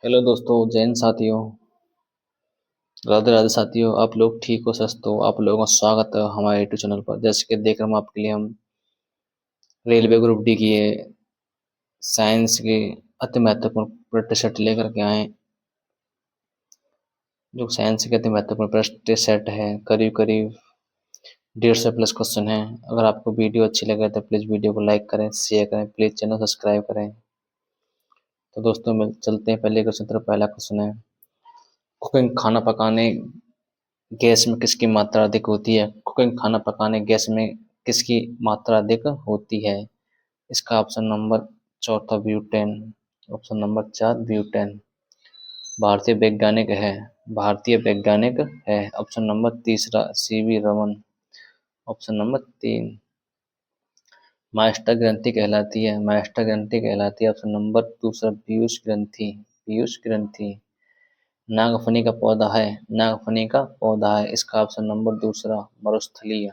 Hello दोस्तों, जैन साथियों, राधे राधे साथियों। आप लोग ठीक हो? स्वस्थ हो? आप लोगों का स्वागत है हमारे यूट्यूब चैनल पर। जैसे कि देख रहे हम आपके लिए हम रेलवे ग्रुप डी की साइंस के अति महत्वपूर्ण प्रश्न सेट लेकर के आए। जो साइंस के अति महत्वपूर्ण प्रश्न सेट है, करीब करीब 150 प्लस क्वेश्चन है। अगर आपको वीडियो अच्छी लगे तो प्लीज़ वीडियो को लाइक करें, शेयर करें, प्लीज़ चैनल सब्सक्राइब करें। तो दोस्तों मिल चलते हैं पहले क्वेश्चन तरफ। पहला क्वेश्चन है, कुकिंग खाना पकाने गैस में किसकी मात्रा अधिक होती है? कुकिंग खाना पकाने गैस में किसकी मात्रा अधिक होती है? इसका ऑप्शन नंबर चौथा ब्यूटेन, ऑप्शन नंबर 4 ब्यूटेन। भारतीय वैज्ञानिक है, भारतीय वैज्ञानिक है। ऑप्शन नंबर तीसरा CV Raman, option number 3 master ग्रंथि कहलाती है, मास्टर ग्रंथि कहलाती है। ऑप्शन नंबर दूसरा पीयूष ग्रंथि, पीयूष ग्रंथि। नागफनी का पौधा है, नागफनी का पौधा है। इसका ऑप्शन नंबर दूसरा मरुस्थलीय।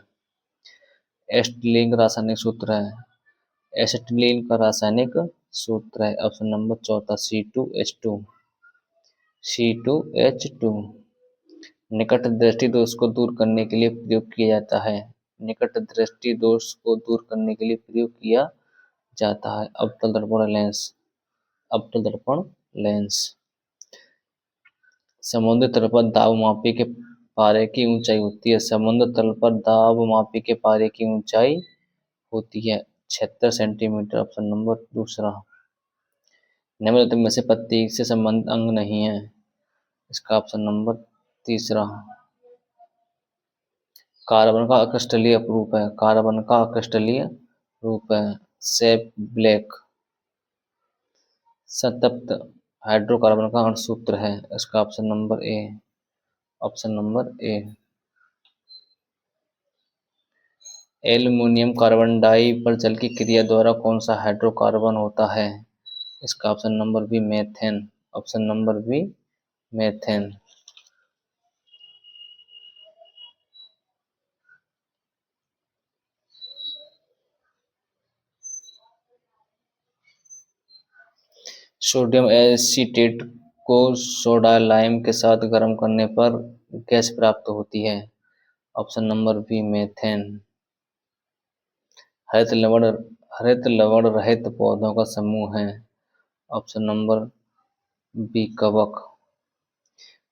एसिटिलीन का रासायनिक सूत्र है, एसिटिलीन का रासायनिक सूत्र है। ऑप्शन नंबर चौथा C2H2, C2H2। निकट दृष्टि दोष को दूर करने के लिए प्रयोग किया जाता है, निकट दृष्टि दोष को दूर करने के लिए प्रयोग किया जाता है अवतल दर्पण लेंस, अवतल दर्पण लेंस। समुद्र तल पर दाब मापी के पारे की ऊंचाई होती है, समुद्र तल पर दाब मापी के पारे की ऊंचाई होती है 76 सेंटीमीटर। ऑप्शन नंबर दूसरा। निम्नलिखित में से प्रत्येक से संबंधित अंग नहीं है। इसका ऑप्शन नंबर तीसरा। कार्बन का अक्रिस्टलीय रूप है, कार्बन का अक्रिस्टलीय रूप है सेप ब्लैक। संतप्त हाइड्रोकार्बन का अणुसूत्र है। इसका option number A, option number A. Aluminium carbon डाई पर जल की क्रिया द्वारा कौन सा हाइड्रोकार्बन होता है? इसका option number B methane, option number B methane. Sodium acetate को सोडा लाइम के साथ गर्म करने पर गैस प्राप्त होती है। Option number B methane. हरित लवण, हरित लवण रहित पौधों का समूह है। ऑप्शन नंबर बी कवक।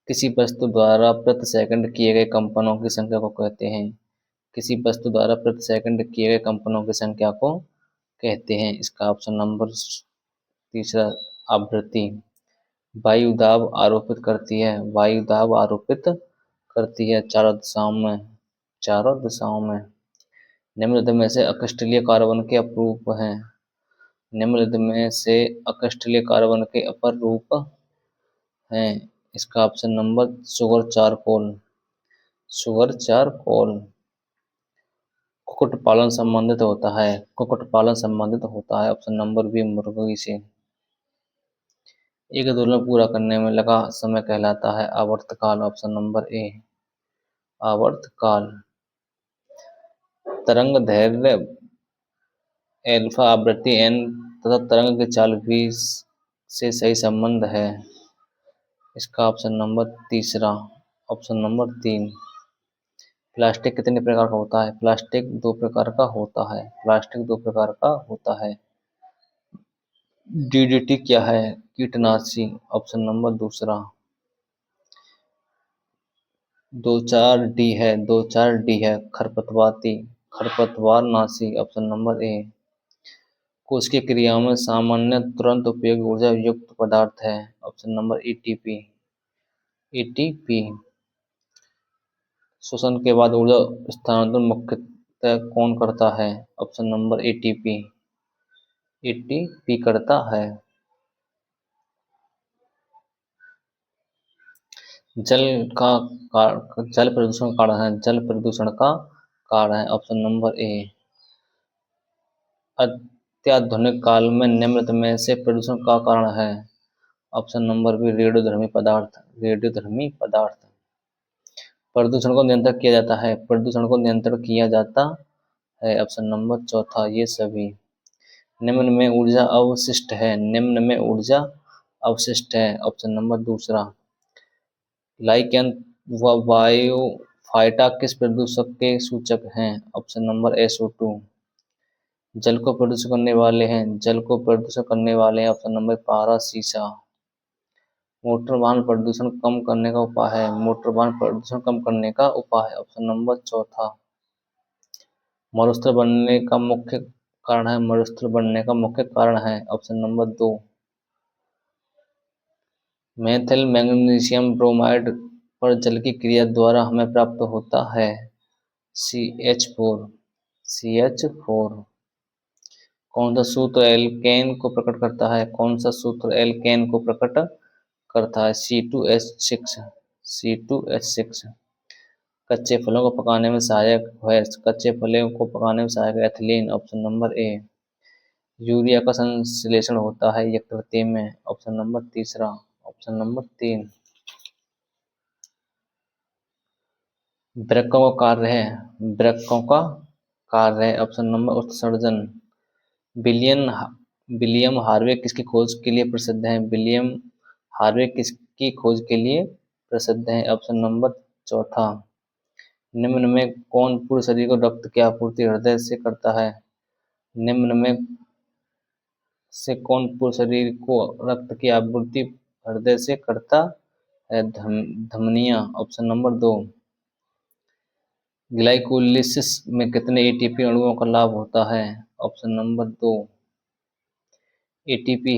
किसी वस्तु द्वारा प्रति सेकंड किए गए कंपनों की संख्या को कहते हैं, किसी वस्तु द्वारा प्रति सेकंड किए गए कंपनों की संख्या को कहते हैं। इसका ऑप्शन नंबर तीसरा आवृत्ति। वायु दाब आरोपित करती है, वायु दाब आरोपित करती है चारों दिशाओं में, चारों दिशाओं में। निम्नलिखित में से अक्रिस्टलीय कार्बन के अपरूप हैं, निम्नलिखित में से अक्रिस्टलीय कार्बन के अपर रूप हैं। इसका option number sugar charcoal, sugar charcoal. कुक्कुट पालन संबंधित होता है, कुक्कुट पालन संबंधित होता है। ऑप्शन नंबर बी मुर्गी से। एक दोलन पूरा करने में लगा समय कहलाता है आवर्तकाल। ऑप्शन नंबर ए आवर्तकाल। तरंग दैर्ध्य एल्फा आवृत्ति एन तथा तरंग की चाल v से सही संबंध है। इसका ऑप्शन नंबर तीसरा, ऑप्शन नंबर 3। प्लास्टिक कितने प्रकार का होता है? प्लास्टिक 2 प्रकार का होता है, प्लास्टिक 2 प्रकार का होता है। डीडीटी क्या है? कीटनाशी। ऑप्शन नंबर दूसरा। 2,4-D है, 2,4-D है खरपतवारती, खरपतवारनाशी। ऑप्शन नंबर ए। कोशिकीय क्रियाओं में सामान्य तुरंत उपयोगी ऊर्जा युक्त पदार्थ है। Option number ATP, ATP. श्वसन के बाद ऊर्जा स्थानांतरण मुख्यतः कौन करता है? ऑप्शन नंबर एटीपी, एटीपी करता है। जल का जल प्रदूषण का कारण है, जल प्रदूषण का कारण है। ऑप्शन नंबर ए। अत्याधुनिक काल में निम्नलिखित में से प्रदूषण का कारण है? ऑप्शन नंबर बी रेडियोधर्मी पदार्थ, रेडियोधर्मी पदार्थ। प्रदूषण को नियंत्रित किया जाता है, प्रदूषण को नियंत्रित किया जाता है। ऑप्शन नंबर चौथा ये सभी। निम्न में ऊर्जा अवशिष्ट है, निम्न में ऊर्जा अवशिष्ट है, ऑप्शन नंबर दूसरा। लाइकेन व बायोफाइटा किस प्रदूषक के सूचक हैं, ऑप्शन नंबर SO2। जल को प्रदूषित करने वाले हैं, जल को प्रदूषित करने वाले हैं, ऑप्शन नंबर पारा सीसा। मोटर वाहन प्रदूषण कम करने का उपाय है, मोटर वाहन प्रदूषण कम करने का उपाय है, ऑप्शन नंबर चौथा। मरुस्थल बनने का मुख्य कारण है, मरुस्थल बनने का मुख्य कारण है, option number 2। Methyl magnesium bromide पर जल की क्रिया द्वारा हमें प्राप्त होता है CH4। कौन सा सूत्र एल्केन को प्रकट करता है, कौन सा सूत्र एल्केन को प्रकट करता है, C2H6। कच्चे फलों को पकाने में सहायक है, कच्चे फलों को पकाने में सहायक ethylene, option number A। Urea का संश्लेषण होता है यकृत में, ऑप्शन नंबर तीसरा, ऑप्शन नंबर 3। वृक्कों का कार्य है, वृक्कों का कार्य है, ऑप्शन नंबर उत्सर्जन। विलियम हार्वे किसकी खोज के लिए प्रसिद्ध हैं, विलियम हार्वे किसकी खोज के लिए प्रसिद्ध हैं, ऑप्शन नंबर चौथा। निम्न में कौन पूरे शरीर को रक्त की आपूर्ति हृदय से करता है, निम्न में से कौन पूरे शरीर को रक्त की आपूर्ति हृदय से करता है, धमनियां, ऑप्शन नंबर 2। ग्लाइकोलिसिस में कितने एटीपी अणुओं का लाभ होता है, ऑप्शन नंबर 2। एटीपी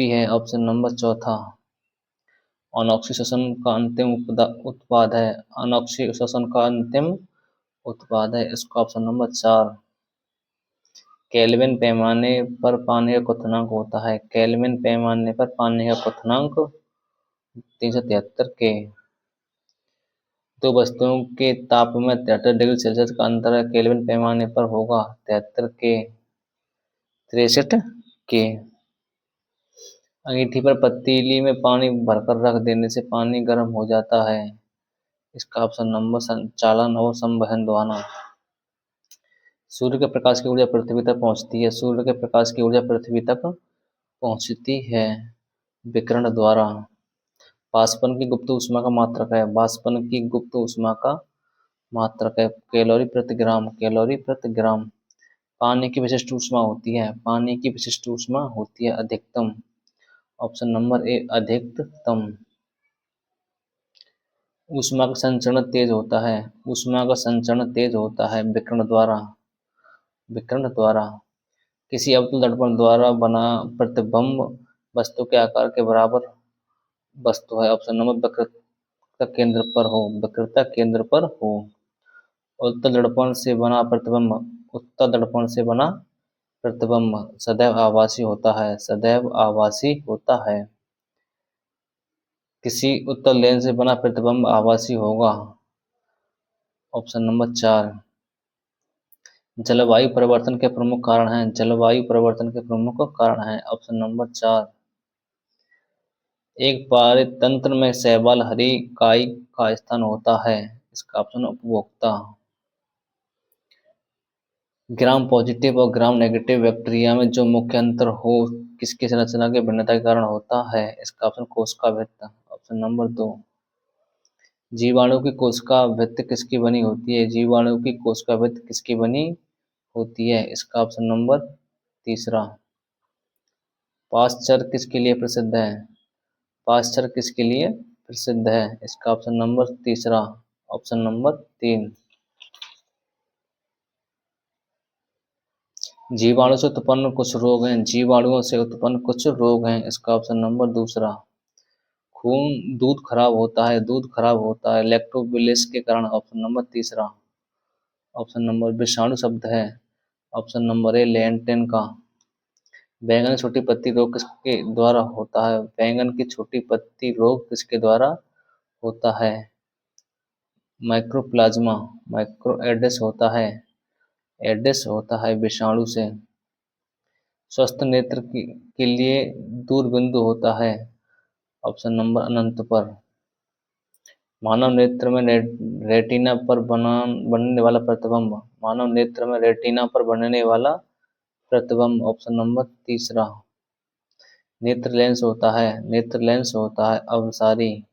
है, ऑप्शन नंबर चौथा। अनऑक्सीकरण का अंतिम उत्पाद है, अनऑक्सीकरण का अंतिम उत्पाद है, इसका ऑप्शन नंबर 4। केल्विन पैमाने पर पानी का क्वथनांक होता है, केल्विन पैमाने पर पानी का क्वथनांक 373 के। दो वस्तुओं के ताप में 73 डिग्री सेल्सियस का अंतर केल्विन पैमाने पर होगा 73 के, 63 के। अंगीठी पर पतीली में पानी भरकर रख देने से पानी गर्म हो जाता है, इसका ऑप्शन नंबर संचालन और संवहन द्वारा। सूर्य के प्रकाश की ऊर्जा पृथ्वी तक पहुंचती है, सूर्य के प्रकाश की ऊर्जा पृथ्वी तक पहुंचती है विकिरण द्वारा। वाष्पन की गुप्त ऊष्मा का मात्रक है, वाष्पन की गुप्त ऊष्मा का मात्रक है कैलोरी प्रति ग्राम, कैलोरी प्रति ग्राम। पानी की विशिष्ट ऊष्मा होती है, पानी की विशिष्ट ऊष्मा होती है अधिकतम, ऑप्शन नंबर A अधिकतम। ऊष्मा का संचरण तेज होता है, ऊष्मा का संचरण तेज होता है विकिरण द्वारा, विकिरण द्वारा। किसी अवतल दर्पण द्वारा बना प्रतिबिंब वस्तु के आकार के बराबर वस्तु है, ऑप्शन नंबर वक्रता केंद्र पर हो, वक्रता केंद्र पर हो। उत्तल दर्पण से बना प्रतिबिंब, उत्तल दर्पण से बना प्रतिबिंब सदैव आभासी होता है, सदैव आभासी होता है। किसी उत्तल लेंस से बना प्रतिबिंब आभासी होगा, ऑप्शन नंबर 4। जलवायु परिवर्तन के प्रमुख कारण हैं, जलवायु परिवर्तन के प्रमुख कारण हैं, ऑप्शन नंबर 4। एक पारतंत्र में शैवाल हरी काई का स्थान होता है, इसका ऑप्शन उपभोक्ता। ग्राम पॉजिटिव और ग्राम नेगेटिव बैक्टीरिया में जो मुख्य अंतर हो किसकी संरचना के भिन्नता के कारण होता है, इसका ऑप्शन कोशिका भित्ति, ऑप्शन नंबर 2। जीवाणु की कोशिका भित्ति किसकी बनी होती है, जीवाणु की कोशिका भित्ति किसकी बनी होती है, इसका ऑप्शन नंबर तीसरा। पाश्चर किसके लिए प्रसिद्ध है, पाश्चर किसके लिए प्रसिद्ध है, इसका ऑप्शन नंबर तीसरा, ऑप्शन नंबर 3। जीवाणु से उत्पन्न कुछ रोग हैं, जीवाणुओं से उत्पन्न कुछ रोग हैं, इसका ऑप्शन नंबर दूसरा। खून दूध खराब होता है, दूध खराब होता है लैक्टोबिलिस के कारण, ऑप्शन नंबर तीसरा। ऑप्शन नंबर विषाणु शब्द है, ऑप्शन नंबर A लेंटेन का। बैंगन की छोटी पत्ती रोग किसके द्वारा होता है, बैंगन की छोटी पत्ती रोग किसके द्वारा होता है, माइक्रोप्लाज्मा, माइक्रो एडिस होता है, एडिस होता है विषाणु से। स्वस्थ नेत्र के लिए दूर बिंदु होता है, ऑप्शन नंबर अनंत पर। मानव नेत्र में रेटिना पर बनने वाला प्रतिबिंब, मानव नेत्र में रेटिना पर बनने वाला प्रतिबिंब, ऑप्शन नंबर तीसरा। नेत्र लेंस होता है अवसारी।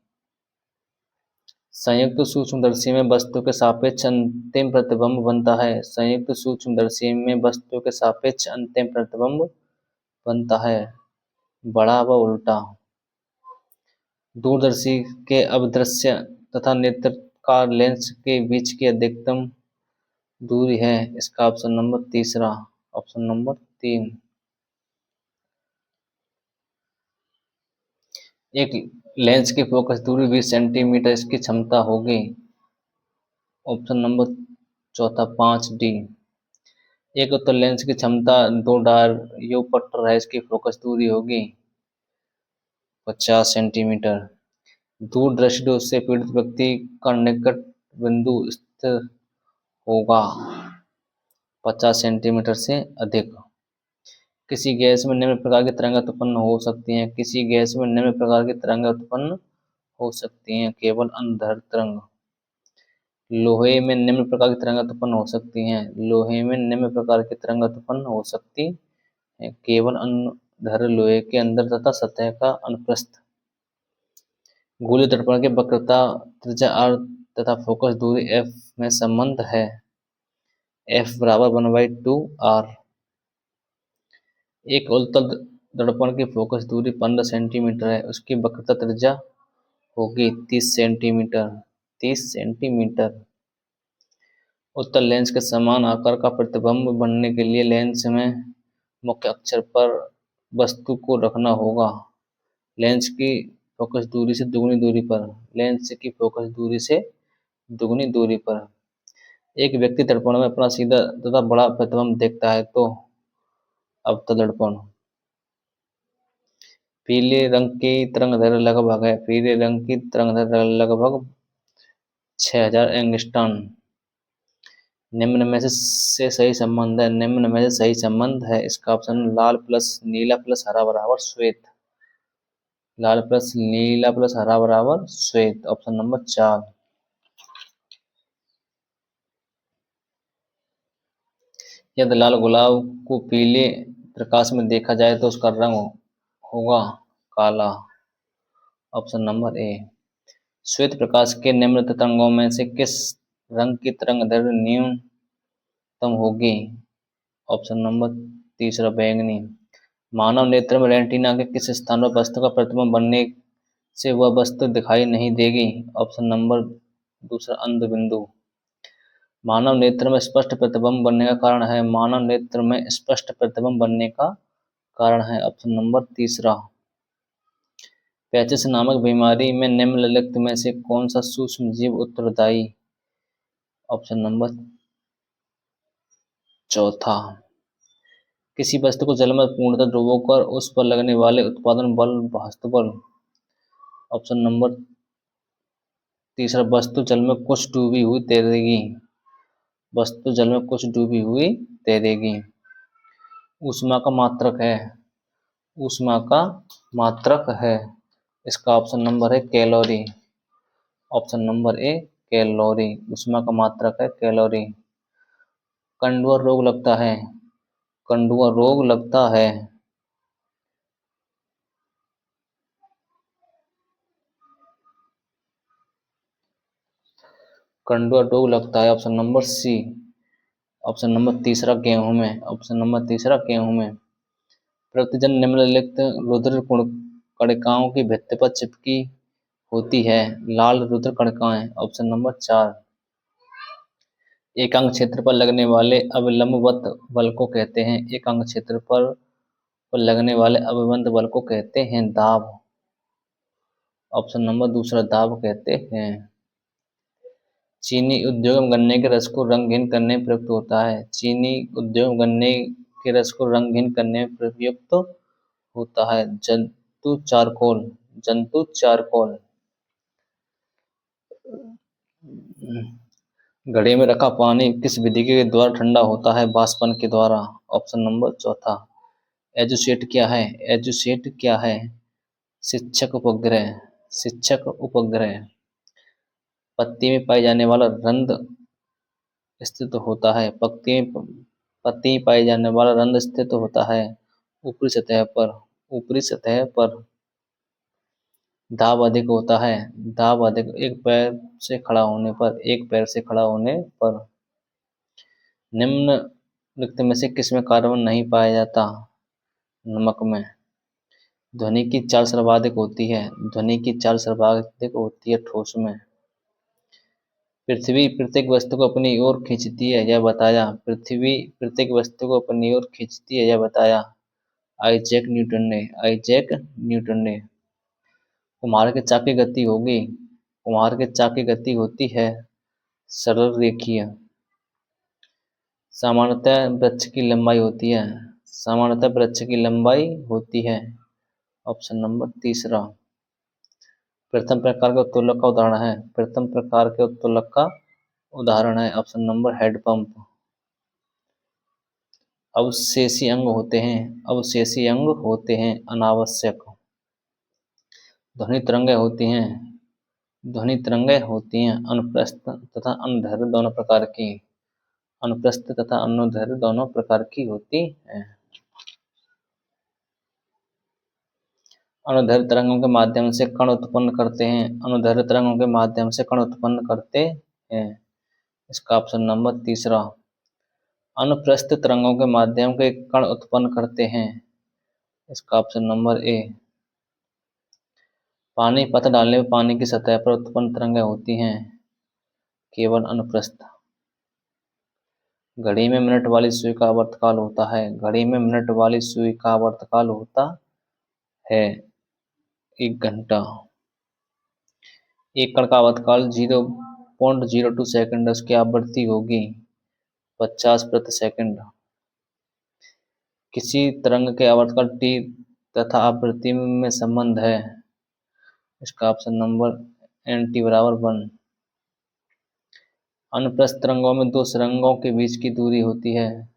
संयुक्त सूक्ष्मदर्शी में वस्तु के सापेक्ष अंतिम प्रतिबिंब बनता है। संयुक्त सूक्ष्मदर्शी में वस्तु के सापेक्ष अंतिम प्रतिबिंब बनता है, बड़ा व उल्टा। दूरदर्शी के अभिदृश्य तथा नेत्राकार लेंस के बीच की अधिकतम दूरी है। इसका ऑप्शन नंबर तीसरा, ऑप्शन नंबर 3। एक लेंस की फोकस दूरी 20 सेंटीमीटर इसकी क्षमता होगी। ऑप्शन नंबर चौथा 5D। एक उत्तल लेंस की क्षमता 2 डायोप्टर है, इसकी फोकस दूरी होगी 50 सेंटीमीटर। दूर दृष्टि दोष से पीड़ित व्यक्ति का निकट बिंदु स्थिर होगा 50 सेंटीमीटर से अधिक। किसी गैस में निम्न प्रकार की तरंगें उत्पन्न हो सकती हैं। किसी गैस में निम्न प्रकार की तरंगें उत्पन्न हो सकती हैं। केवल अंधर तरंग। लोहे में निम्न प्रकार की तरंगें उत्पन्न हो सकती हैं। लोहे में निम्न प्रकार की तरंगें उत्पन्न हो सकती हैं। केवल अंधर लोहे के अंदर तथा सतह का अनुप्रस्थ। गोलीय दर्पण की वक्रता त्रिज्या r तथा फोकस दूरी f में संबंध है। f बराबर 1/2r। एक उत्तल दर्पण की फोकस दूरी 15 सेंटीमीटर है, उसकी वक्रता त्रिज्या होगी 30 सेंटीमीटर। 30 सेंटीमीटर। उत्तल लेंस के समान आकार का प्रतिबिंब बनने के लिए लेंस में मुख्य अक्ष पर वस्तु को रखना होगा। लेंस की फोकस दूरी से दुगनी दूरी पर। लेंस की फोकस दूरी से दुगनी दूरी पर। एक व्यक्ति दर्पण में अपना सीधा तथा बड़ा प्रतिबिंब देखता है तो अवतल दर्पण। पीले रंग की तरंगदैर्घ्य लगभग है। पीले रंग की तरंगदैर्घ्य लगभग 6000 एंगस्ट्रॉम। निम्न में से सही संबंध है। निम्न में से सही संबंध है। इसका ऑप्शन लाल प्लस नीला प्लस हरा बराबर श्वेत। लाल प्लस नीला प्लस हरा बराबर श्वेत। Option number 4। यदि लाल गुलाब को पीले प्रकाश में देखा जाए तो उसका रंग होगा काला। ऑप्शन नंबर ए। श्वेत प्रकाश के निम्न तरंगों में से किस रंग की तरंगदैर्घ्य न्यूनतम होगी? ऑप्शन नंबर तीसरा बैंगनी। मानव नेत्र में रेटिना के किस स्थान पर वस्तु का प्रतिबिंब बनने से वह वस्तु दिखाई नहीं देगी? ऑप्शन नंबर दूसरा अंध बिंदु। मानव नेत्र में स्पष्ट प्रतिबिंब बनने का कारण है। मानव नेत्र में स्पष्ट प्रतिबिंब बनने का कारण है। ऑप्शन नंबर तीसरा। पैचिस नामक बीमारी में निम्नलिखित में से कौन सा सूक्ष्म जीव उत्तरदायी? ऑप्शन नंबर चौथा। किसी वस्तु को जल में पूर्णतः डुबोकर उस पर लगने वाले उत्पादन बल वास्तुबल। ऑप्शन नंबर तीसरा। वस्तु जल में कुछ डूबी हुई तैरेगी। वस्तु जल में कुछ डूबी हुई तैरेगी। ऊष्मा का मात्रक है। ऊष्मा का मात्रक है। इसका ऑप्शन नंबर है कैलोरी। ऑप्शन नंबर ए कैलोरी। ऊष्मा का मात्रक है कैलोरी। कंडुआ रोग लगता है। कंडुआ रोग लगता है। कंडुआ रोग लगता है। Option number C. Option number तीसरा गेहूं में। ऑप्शन नंबर तीसरा गेहूं में। प्रतिजन निम्नलिखित रुधिर कणिकाओं की भित्ति पर चिपकी होती है। लाल रुधिर कणिकाएं। Option number 4। एकांक क्षेत्र पर लगने वाले अविलंबवत बल को कहते हैं। एकांक क्षेत्र पर लगने वाले अविलंब बल को कहते हैं दाब। ऑप्शन नंबर दूसरा दाब कहते हैं। चीनी उद्योग में गन्ने के रस को रंगहीन करने में प्रयुक्त होता है। चीनी उद्योग में गन्ने के रस को रंगहीन करने में प्रयुक्त होता है जंतु चारकोल। जंतु चारकोल। घड़े में रखा पानी किस विधि के द्वारा ठंडा होता है? वाष्पन के द्वारा। ऑप्शन नंबर चौथा। एजुसेट क्या है? एजुसेट क्या है? शिक्षक उपग्रह। शिक्षक उपग्रह। पत्ती में पाई जाने वाला रंध्र स्थित होता है। पत्ती में पाई जाने वाला रंध्र स्थित होता है ऊपरी सतह पर। ऊपरी सतह पर दाब अधिक होता है। दाब अधिक एक पैर से खड़ा होने पर निम्नलिखित में से किसमें कार्बन नहीं पाया जाता? नमक में। ध्वनि की चाल सर्वाधिक होती है ठोस में। पृथ्वी प्रत्येक वस्तु को अपनी ओर खींचती है, यह बताया। आइजैक न्यूटन ने। कुम्हार के चाक की गति होती है सरल रेखीय। सामान्यतः वृक्ष की लंबाई होती है। ऑप्शन नंबर तीसरा। प्रथम प्रकार के उत्तोलक का उदाहरण है। Option number handpump. अवशेषी अंग होते हैं अनावश्यक। ध्वनि तरंगें होती हैं अनुप्रस्थ तथा अनुदैर्ध्य दोनों प्रकार की होती हैं। अनुदैर्ध्य तरंगों के माध्यम से कण उत्पन्न करते हैं। इसका ऑप्शन नंबर तीसरा। अनुप्रस्थ तरंगों के माध्यम के कण उत्पन्न करते हैं। इसका ऑप्शन नंबर ए। पानी पत्थर डालने पर पानी की सतह पर उत्पन्न तरंगें होती हैं केवल अनुप्रस्थ। घड़ी में मिनट वाली सुई का आवर्तकाल होता है 1 घंटा। एक कण का आवर्तकाल 0.02 सेकंड। उसकी आवृत्ति होगी 50 प्रति सेकंड। किसी तरंग के आवर्तकाल t तथा आवृत्ति में संबंध है। इसका ऑप्शन नंबर nt बराबर 1। अनुप्रस्थ तरंगों में दो सुरंगों के बीच की दूरी होती है।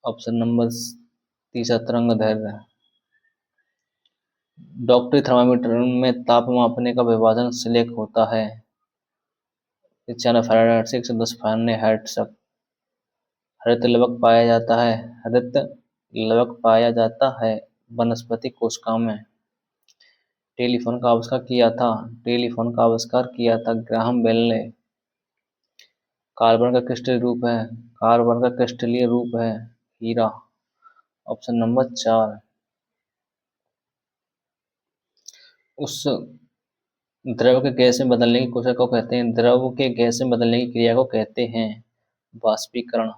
ऑप्शन नंबर तीसरा तरंग दैर्ध्य। डॉक्टरी थर्मामीटर में ताप मापने का विभाजन सिलेक होता है 95 फ़ारेनहाइट से 110 फ़ारेनहाइट तक। हरित लवक पाया जाता है वनस्पति कोशिका में। टेलीफोन का आविष्कार किया था ग्राहम बेल ने। कार्बन का क्रिस्टलीय रूप है हीरा। Option number 4। उस द्रव के गैस में बदलने की क्रिया को कहते हैं वाष्पीकरण।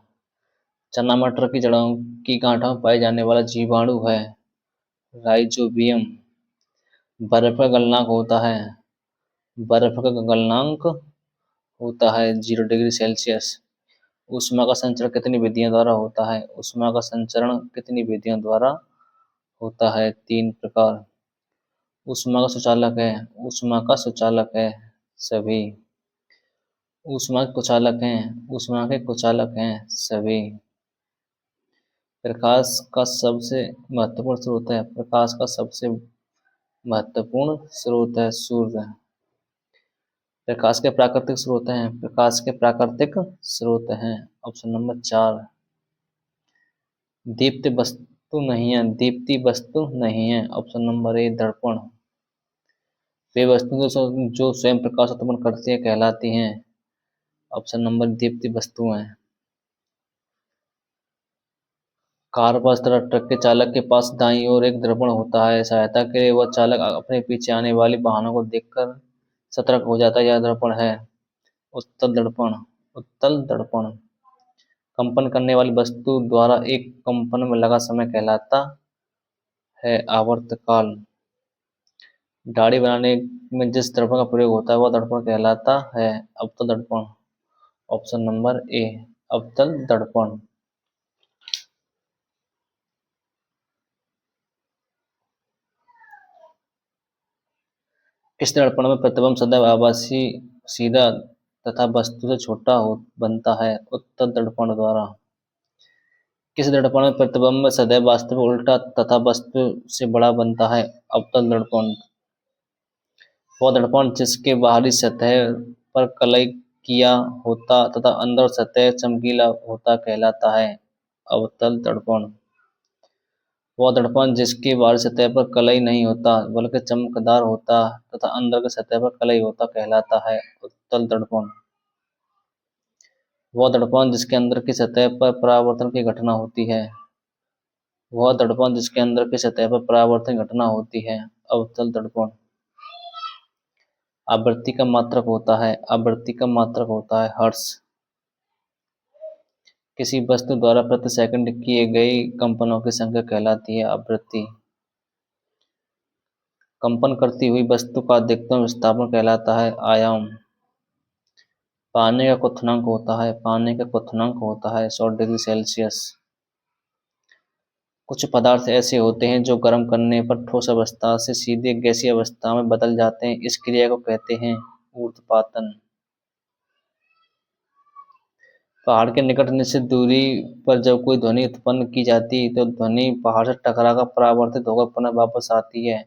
चना मटर की जड़ों की गांठों में पाए जाने वाला जीवाणु है राइजोबियम। बर्फ का गलनांक होता है 0 डिग्री सेल्सियस। ऊष्मा का संचरण कितनी विधियों द्वारा होता है 3 प्रकार। ऊष्मा का सुचालक है सभी। ऊष्मा के कुचालक हैं सभी। प्रकाश का सबसे महत्वपूर्ण स्रोत है सूर्य। प्रकाश के प्राकृतिक स्रोत हैं। Option number 4। दीप्ति वस्तु नहीं है। ऑप्शन नंबर ए दर्पण। वे वस्तुएं जो स्वयं प्रकाश उत्पन्न करती है कहलाती हैं। ऑप्शन नंबर दीप्ति वस्तुएं। कार बस तरह ट्रक के चालक के पास दाईं ओर एक दर्पण होता है। सहायता के लिए वह चालक अपने पीछे आने वाली वाहनों को देखकर सतर्क हो जाता है। यह दर्पण है उत्तल दर्पण। कंपन करने वाली वस्तु द्वारा एक कंपन में लगा समय कहलाता है आवर्तकाल। दाढ़ी बनाने में जिस दर्पण का प्रयोग होता है वह दर्पण कहलाता है अवतल दर्पण। ऑप्शन नंबर ए अवतल दर्पण। इस दर्पण में प्रतिबिंब सदैव आभासी सीधा तथा वस्तु से छोटा बनता है उत्तल दर्पण द्वारा। किस दर्पण में प्रतिबिंब सदैव वास्तविक उल्टा तथा वस्तु से बड़ा बनता है अवतल दर्पण। वह दर्पण जिसके बाहरी सतह पर कलई किया होता तथा अंदर सतह चमकीला होता कहलाता है अवतल दर्पण। वह दर्पण जिसकी बाहरी सतह पर कलई नहीं होता बल्कि चमकदार होता तथा अंदर की सतह पर कलई होता कहलाता है उत्तल दर्पण। वह दर्पण जिसके अंदर की सतह पर परावर्तन की घटना होती है वह दर्पण जिसके अंदर की सतह पर परावर्तन की घटना होती है अवतल दर्पण। आवृत्ति का मात्रक होता है हर्ट्ज। किसी वस्तु द्वारा प्रति सेकंड किए गई कंपनों की संख्या कहलाती है आवृत्ति। कंपन करती हुई वस्तु का अधिकतम विस्थापन कहलाता है आयाम। पानी का क्वथनांक होता है 100 डिग्री सेल्सियस। कुछ पदार्थ ऐसे होते हैं जो गर्म करने पर ठोस अवस्था से सीधे गैसीय अवस्था में बदल जाते हैं। इस क्रिया को कहते हैं ऊर्ध्वपातन। पहाड़ के निकट निश्चित दूरी पर जब कोई ध्वनि उत्पन्न की जाती है तो ध्वनि पहाड़ से टकराकर परावर्तित होकर पुनः वापस आती है।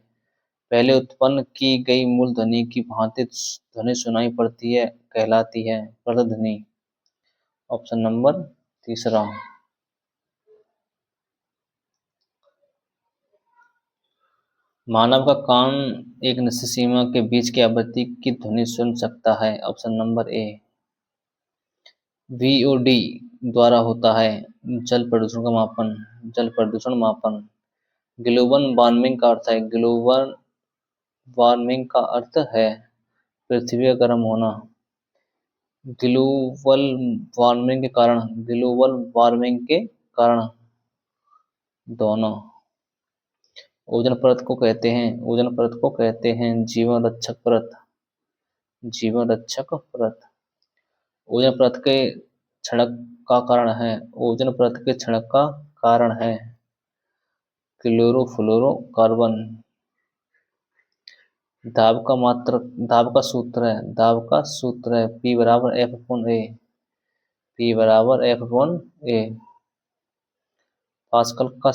पहले उत्पन्न की गई मूल ध्वनि की भांति ध्वनि सुनाई पड़ती है कहलाती है प्रतिध्वनि। ऑप्शन नंबर तीसरा। मानव का कान एक निश्चित सीमा के बीच की आवृत्ति की ध्वनि सुन सकता है। ऑप्शन नंबर ए। VOD द्वारा होता है जल प्रदूषण मापन। ग्लोबल वार्मिंग का अर्थ है पृथ्वी का गर्म होना। ग्लोबल वार्मिंग के कारण दोनों। ओजोन परत को कहते हैं जीवन रक्षक परत। ओजोन परत के क्षणक का कारण है क्लोरोफ्लोरोकार्बन। दाब का सूत्र है P बराबर F/A। पास्कल का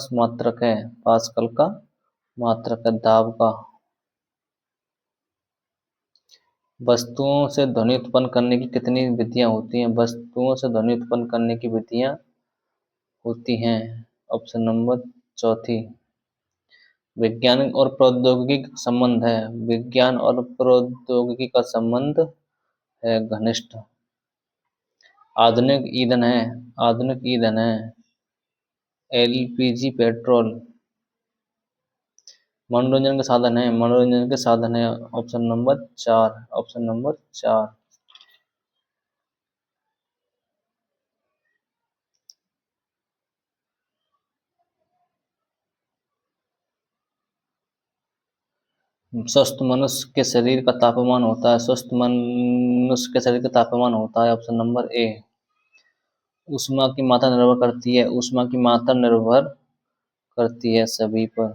मात्रक है दाब का। वस्तुओं से ध्वनि उत्पन्न करने की कितनी विधियां होती हैं? ऑप्शन नंबर चौथी। विज्ञान और प्रौद्योगिकी का संबंध है घनिष्ठ। आधुनिक ईंधन है LPG पेट्रोल। मनोरंजन के साधन है ऑप्शन नंबर 4। स्वस्थ मनुष्य के शरीर का तापमान होता है ऑप्शन नंबर ए। ऊष्मा की मात्रा निर्भर करती है सभी पर।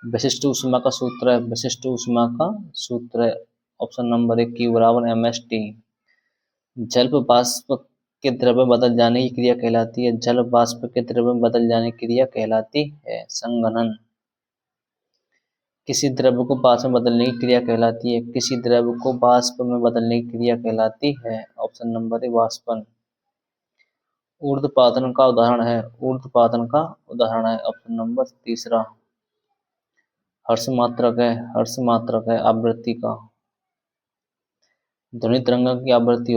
विशिष्ट ऊष्मा का सूत्र है ऑप्शन नंबर ए Q बराबर mST। जल वाष्प के द्रव में बदल जाने की क्रिया कहलाती है संघनन। किसी द्रव को वाष्प में बदलने की क्रिया कहलाती है ऑप्शन नंबर ए वाष्पन। ऊर्ध्वपातन का उदाहरण है ऑप्शन नंबर तीसरा। हर्ष मात्रक है आवृत्ति का। ध्वनि तरंगों की आवृत्ति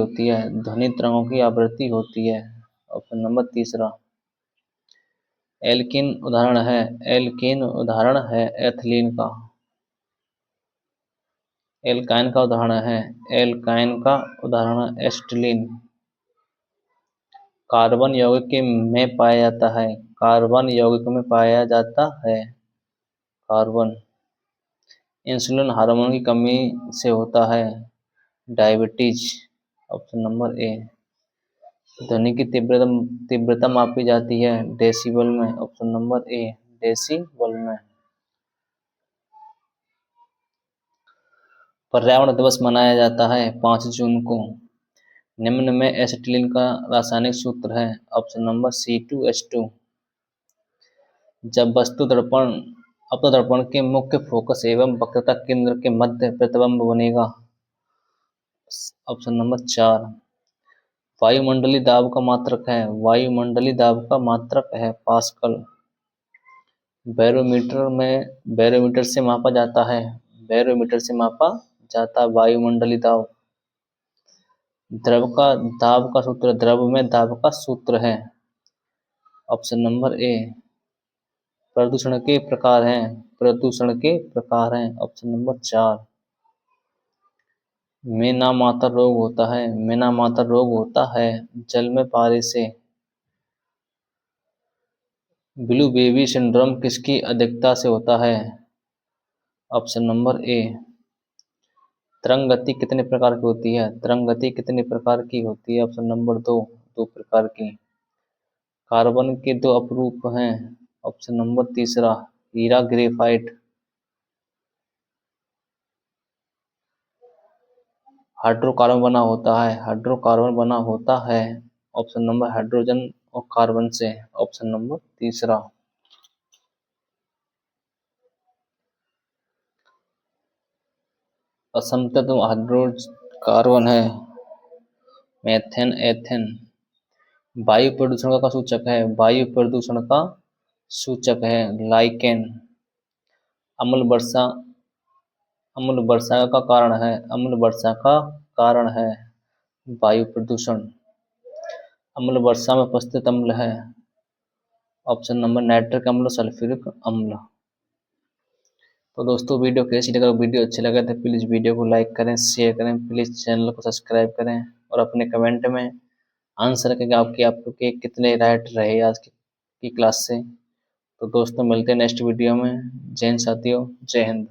होती है ऑप्शन नंबर तीसरा। एल्कीन उदाहरण है एथिलीन का। एल्काइन का उदाहरण है एसिटिलीन। कार्बन यौगिक में पाया जाता है कार्बन। इंसुलिन हार्मोन की कमी से होता है डायबिटीज ऑप्शन नंबर ए। ध्वनि की तीव्रता मापी जाती है डेसिबल में ऑप्शन नंबर ए डेसिबल में। पर्यावरण दिवस मनाया जाता है 5 जून को। निम्न में एसिटिलीन का रासायनिक सूत्र है ऑप्शन नंबर C2H2। जब वस्तु दर्पण के मुख्य फोकस एवं वक्रता केंद्र के मध्य प्रतिबिंब बनेगा ऑप्शन नंबर 4। वायुमंडलीय दाब का मात्रक है पास्कल। बैरोमीटर में बैरोमीटर से मापा जाता है, बैरोमीटर से मापा जाता है वायुमंडलीय दाब। दाब का सूत्र, द्रव में दाब का सूत्र है। ऑप्शन नंबर ए। प्रदूषण के प्रकार हैं, प्रदूषण के प्रकार हैं। Option number 4। मेना मातर रोग होता है, मेना मातर रोग होता है जल में पारे से। ब्लू बेबी सिंड्रोम किसकी अधिकता से होता है? ऑप्शन नंबर ए। तरंग गति कितने प्रकार की होती है? तरंग गति कितने प्रकार की होती है? ऑप्शन नंबर 2, 2 प्रकार की। कार्बन के 2 अपरूप हैं। ऑप्शन नंबर तीसरा, हीरा ग्रेफाइट। हाइड्रोकार्बन बना होता है, हाइड्रोकार्बन बना होता है। ऑप्शन नंबर हाइड्रोजन और कार्बन से। ऑप्शन नंबर तीसरा। असंतृप्त हाइड्रोकार्बन है मेथेन, एथेन। वायु प्रदूषण का सूचक है, वायु प्रदूषण का सूचक है लाइकेन। अम्ल वर्षा, अम्ल वर्षा का कारण है, अम्ल वर्षा का कारण है वायु प्रदूषण। अम्ल वर्षा में उपस्थित अम्ल है। ऑप्शन नंबर नाइट्रिक अम्ल, सल्फ्यूरिक अम्ल। तो दोस्तों वीडियो कैसी लगा? वीडियो अच्छी लगा तो प्लीज़ वीडियो को लाइक करें, शेयर करें, प्लीज़ चैनल को सब्सक्राइब करें और अपने कमेंट में आंसर करें आपके कितने राइट रहे आज की क्लास से। तो दोस्तों मिलते हैं नेक्स्ट वीडियो में। जय हिंद साथियों, जय हिंद।